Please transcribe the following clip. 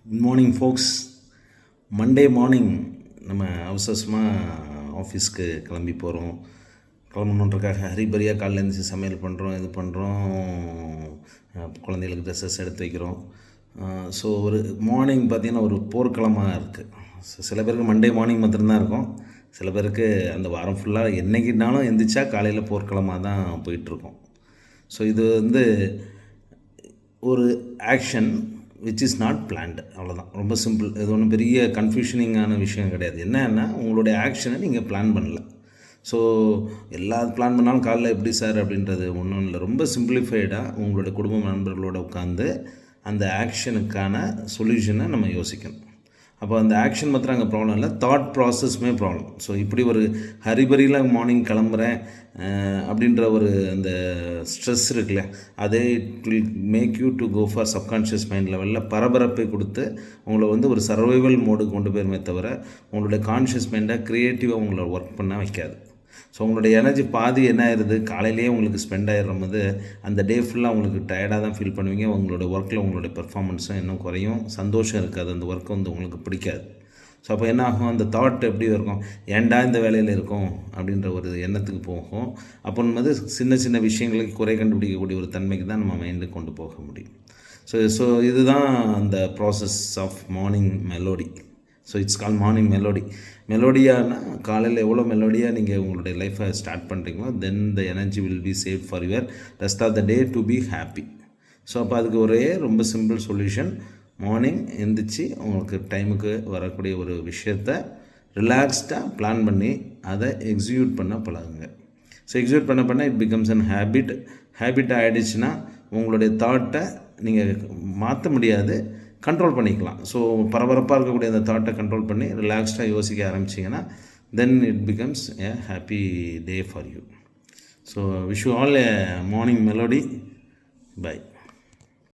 Good morning ஃபோக்ஸ். Monday morning நம்ம அவசரமாக ஆஃபீஸ்க்கு கிளம்பி போகிறோம். கிளம்பணுன்றக்காக ஹரிபரியாக காலையில் எழுந்திரிச்சி சமையல் பண்ணுறோம், இது பண்ணுறோம், குழந்தைகளுக்கு ட்ரெஸ்ஸஸ் எடுத்து வைக்கிறோம். ஸோ ஒரு மார்னிங் பார்த்திங்கன்னா ஒரு போர்க்களமாக இருக்குது. சில பேருக்கு மண்டே மார்னிங் மட்டும்தான் இருக்கும், சில பேருக்கு அந்த வாரம் ஃபுல்லாக என்றைக்கினாலும் எந்திரிச்சா காலையில் போர்க்களமாக தான் போயிட்டுருக்கோம். ஸோ இது ஒரு action which is not planned, அவ்வளோதான். ரொம்ப சிம்பிள். இது ஒன்றும் பெரிய கன்ஃபியூஷனிங்கான விஷயம் கிடையாது. என்னன்னா உங்களுடைய ஆக்ஷனை நீங்கள் பிளான் பண்ணல. ஸோ எல்லா பிளான் பண்ணாலும் காலைல எப்படி சார் அப்படின்றது ஒன்றும் இல்லை. ரொம்ப சிம்பிளிஃபைடாக உங்களுடைய குடும்ப நண்பர்களோடு உட்காந்து அந்த ஆக்ஷனுக்கான சொல்யூஷனை நம்ம யோசிக்கணும். அப்போ அந்த ஆக்ஷன் மாத்திரம் அங்கே ப்ராப்ளம் இல்லை, தாட் ப்ராசஸ்மே ப்ராப்ளம். ஸோ இப்படி ஒரு ஹரிபரியில் மார்னிங் கிளம்புறேன் அப்படின்ற ஒரு அந்த ஸ்ட்ரெஸ் இருக்குல்ல, அதே it will make you to go for subconscious mind லெவலில் பரபரப்பை கொடுத்து உங்களை ஒரு சர்வைவல் மோடுக்கு கொண்டு போயிருமே தவிர உங்களுடைய கான்ஷியஸ் மைண்டை க்ரியேட்டிவாக உங்களை ஒர்க் பண்ண வைக்காது. ஸோ உங்களுடைய எனர்ஜி பாதி என்ன ஆயிடுது, காலையிலேயே உங்களுக்கு ஸ்பெண்ட் ஆகிடும் போது அந்த டே ஃபுல்லாக உங்களுக்கு டயர்டாக தான் ஃபீல் பண்ணுவீங்க. உங்களோட ஒர்க்கில் உங்களுடைய பெர்ஃபார்மன்ஸும் இன்னும் குறையும், சந்தோஷம் இருக்காது, அந்த ஒர்க்கு உங்களுக்கு பிடிக்காது. ஸோ அப்போ என்ன ஆகும், அந்த தாட் எப்படி இருக்கும், ஏன்டா இந்த வேலையில் இருக்கும் அப்படின்ற ஒரு எண்ணத்துக்கு போகும். அப்போது சின்ன சின்ன விஷயங்களுக்கு குறை கண்டுபிடிக்கக்கூடிய ஒரு தன்மைக்கு தான் நம்ம மைண்டுக்கு கொண்டு போக முடியும். ஸோ இதுதான் அந்த process of morning melody. So it's call morning melody. மெலோடியானா காலையில் எவ்வளோ மெலோடியாக நீங்கள் உங்களுடைய லைஃப்பை ஸ்டார்ட் பண்ணுறீங்களோ then the energy will be save for your rest of the day to be happy. So அப்போ அதுக்கு ரொம்ப சிம்பிள் சொல்யூஷன். மார்னிங் எழுந்திரிச்சு உங்களுக்கு டைமுக்கு வரக்கூடிய ஒரு விஷயத்தை ரிலாக்ஸ்டாக பிளான் பண்ணி அதை எக்ஸிக்யூட் பண்ண பழகுங்க. ஸோ எக்ஸிக்யூட் பண்ண இட் பிகம்ஸ் அன் ஹேபிட் ஆகிடுச்சுன்னா உங்களுடைய தாட்டை நீங்கள் மாற்ற முடியாது, கண்ட்ரோல் பண்ணிக்கலாம். ஸோ பரபரப்பாக இருக்கக்கூடிய அந்த தாட்டை கண்ட்ரோல் பண்ணி ரிலாக்ஸ்டாக யோசிக்க ஆரம்பிச்சிங்கன்னா then it becomes a happy day for you. So wish you all a morning melody. By.